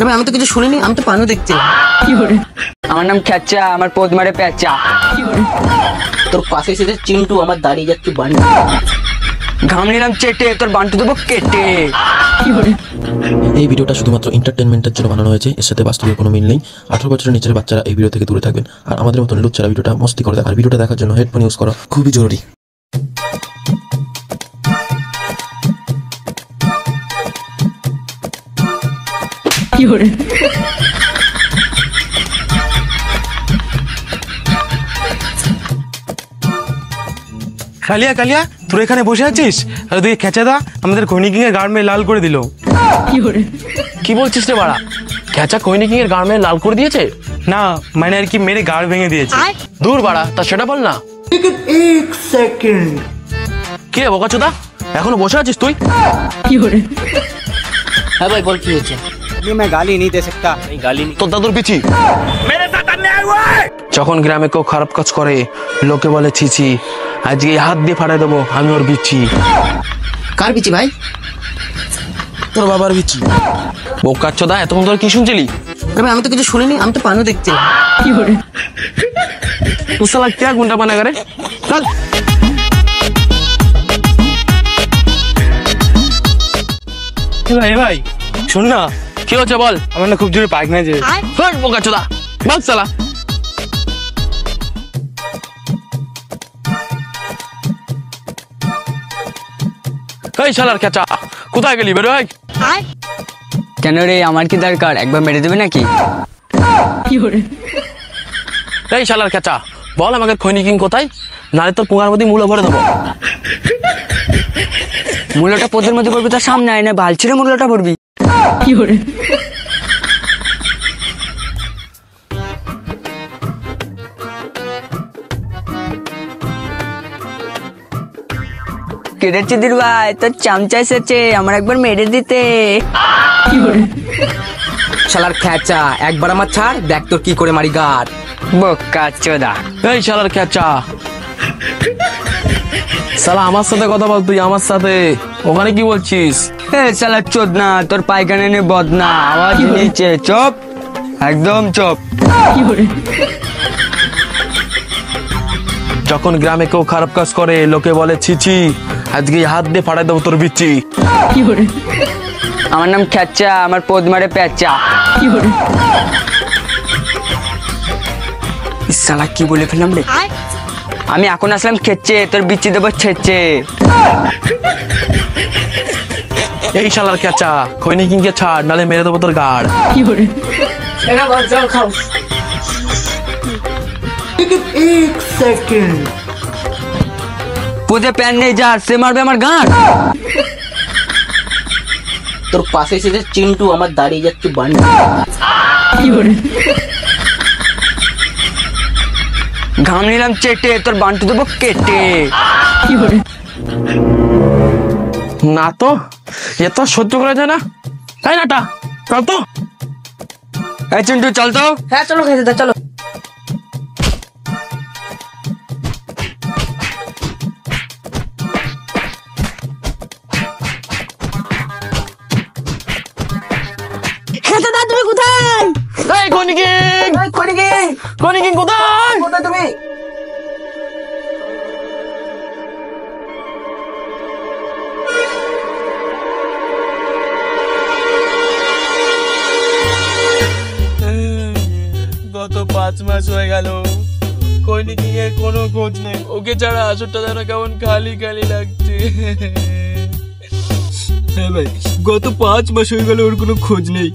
ভাই আমি তো কিছু শুনিনি, আমি তো পানও দেখছি। আমার নাম খেচ্চা, আমার পোদ মারে পেঁচা। তোর পাশে এসে চিন্টু, আমার দাঁড়িয়ে যাচ্ছে বান্টু। ঘাম নিলাম চেটে, তোর বান্টু দেবো কেটে। এই ভিডিওটা শুধুমাত্র এন্টারটেনমেন্টের জন্য বানানো হয়েছে, এর সাথে বাস্তবের কোনো মিল নেই। 18 বছরের নিচের বাচ্চারা এই ভিডিও থেকে দূরে থাকবেন। আর আমাদের মতন লুচ্চারা ভিডিওটা মস্তি করে দেখার, ভিডিওটা দেখার জন্য হেডফোন ইউজ করা খুবই জরুরি। কালিয়া কালিয়া, তোর এখানে বসে আছিস? আরে তুই খেচাদা আমাদের কৈনিকিং এর গার্ড মেয়ে লাল করে দিল। কি বলছিস রে বাড়া? খেচা কৈনিকিং এর গার্ড মেয়ে লাল করে দিয়েছে? না মানে আর কি, মেরে গাড় ভেঙে দিয়েছে। দূর বাড়া, তা সেটা বল না। কি রে বোকাচোদা, এখনো বসে আছিস তুই? হ্যাঁ ভাই বল, কি হয়েছে? তোর দাদুর পিছি। যখন গ্রামে কেউ খারাপ কাজ করে লোকে বলে ছিছি, আজকে হাত দিয়ে ফাটাই দেবো আমি ওর বিচ্ছি। কার পিছি ভাই? তোর বাবার বিচ্ছি। বোকাচোদা এতক্ষণ তোর কি শুনছিলি? ভাই আমি তো কিছু শুনিনি, আমি তো পানও দেখছি। তুই শালা क्या गुंडा बनेगा रे? चल। ভাই ভাই শোন না, কি হচ্ছে বল? আমার না খুব জোরে পায়খানা যে। বোকাচোদা বল শালা। এই শালার খেচা, কোথায় গেলি? বেরো। কেন রে, আমার কি দরকার? একবার মেরে দেবে নাকি? এই শালার খেচা, বল আমাকে কৈনিকিং কোথায়, নালে তোর পোঙার মধ্যে মূল্য ভরে দেবো। মূল্যটা পোদের মধ্যে পড়বি, তার সামনে আয় না বালছিরে মূল্যটা পড়বি। কেটেছি দিল ভাই, তোর চামচা এসেছে, আমার একবার মেরে দিতে। শালার খেচা, একবার আমার ছাড়, দেখ তোর কি করে মারি গাড়। বোকাচোদা। এই শালার খেচা, শালা আমার সাথে কথা বল, তুই আমার সাথে। ওখানে কি বলছিস? এ শালা চোদনা, তোর পায়খানা নিয়ে বদনা, আওয়াজ নিচে, চুপ, একদম চুপ। যখন গ্রামে কেউ খারাপ কাজ করে লোকে বলে ছিছি, আজকে হাত দিয়ে ফাটাই দেবো তোর বিচ্ছি। আমার নাম খেচ্চা, আমার পোদ মারে পেঁচা। শালা কি বলে ফেললাম রে? আমি এখন আসলাম খেচ্ছে, তোর বিচ্ছি দেবো ছেচ্ছে। এই শালার খেচা, কৈনিকিং কে ছাড়, নালে মেরে দেবো তোর গাড়। পোদে প্যান নেই যার, সে মারবে আমার গাঁট। তোর পাশে এসে চিন্টু, আমার দাঁড়িয়ে যাচ্ছে বান্টু। ঘাম নিলাম চেটে, তোর বান্টু দেবো কেটে। না তো, এ তো সহ্য করা যায় না। তাই নাটা, চল তো। এই চিন্টু চল তো। হ্যাঁ চলো খেতে, চলো। তুমি কোথায়? এই কৈনিকিং, কৈনিকিং কোথায়? কোথায় তুমি? গত 5 মাস হয়ে গেল, কৈনিকিং এর কোনো খোঁজ নেই। ওকে ছাড়া আসরটা যেন কেমন খালি খালি লাগছে। হ্যাঁ ভাই, গত 5 মাস হয়ে গেল, ওর কোনো খোঁজ নেই।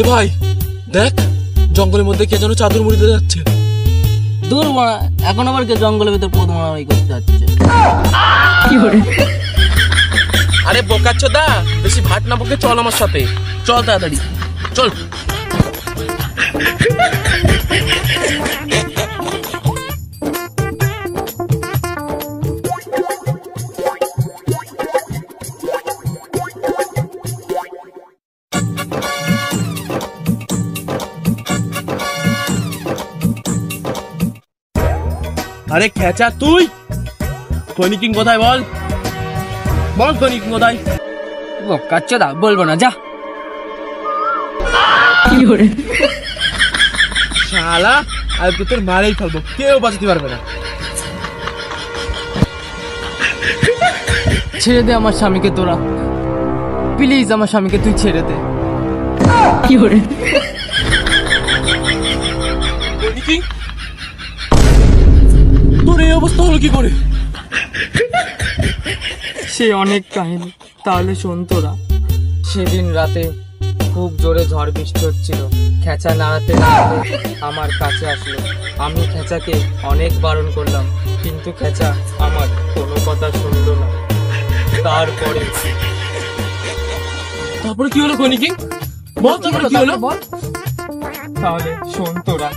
এ ভাই দেখ, জঙ্গলের মধ্যে কে যেন চাদর মুড়িতে যাচ্ছে। দূর মারা, এখন আবার কে জঙ্গলের ভিতর পদ মারামারি করতে যাচ্ছে? আরে বোকাচোদা, বেশি ভাট না বকে চল আমার সাথে, চল তাড়াতাড়ি চল। আরে খেচা তুই খনি কিং কোথায় বল বল খনি কিং কোথায় কাচ্চা বলবো না, যা। শালা আজকে তোর মারেই ফেলবো, কেউ বাঁচাতে পারবে না। ছেড়ে দে আমার স্বামীকে তোরা, প্লিজ আমার স্বামীকে তুই ছেড়ে দে। খনি কিং তোর এই অবস্থা হলো কি করে? সে অনেক কাহিনী, তাহলে শোন তোরা। সেদিন রাতে খুব জোরে ঝড় বৃষ্টি হচ্ছিল, খেঁচা নাড়াতে নাড়াতে আমার কাছে আসলো। আমি খেঁচাকে অনেক বারণ করলাম, কিন্তু খেঁচা আমার কোনো কথা শুনলো না। তারপরে কি হলো খনি কিং? বল তারপরে কি হলো? তাহলে শোন তোরা।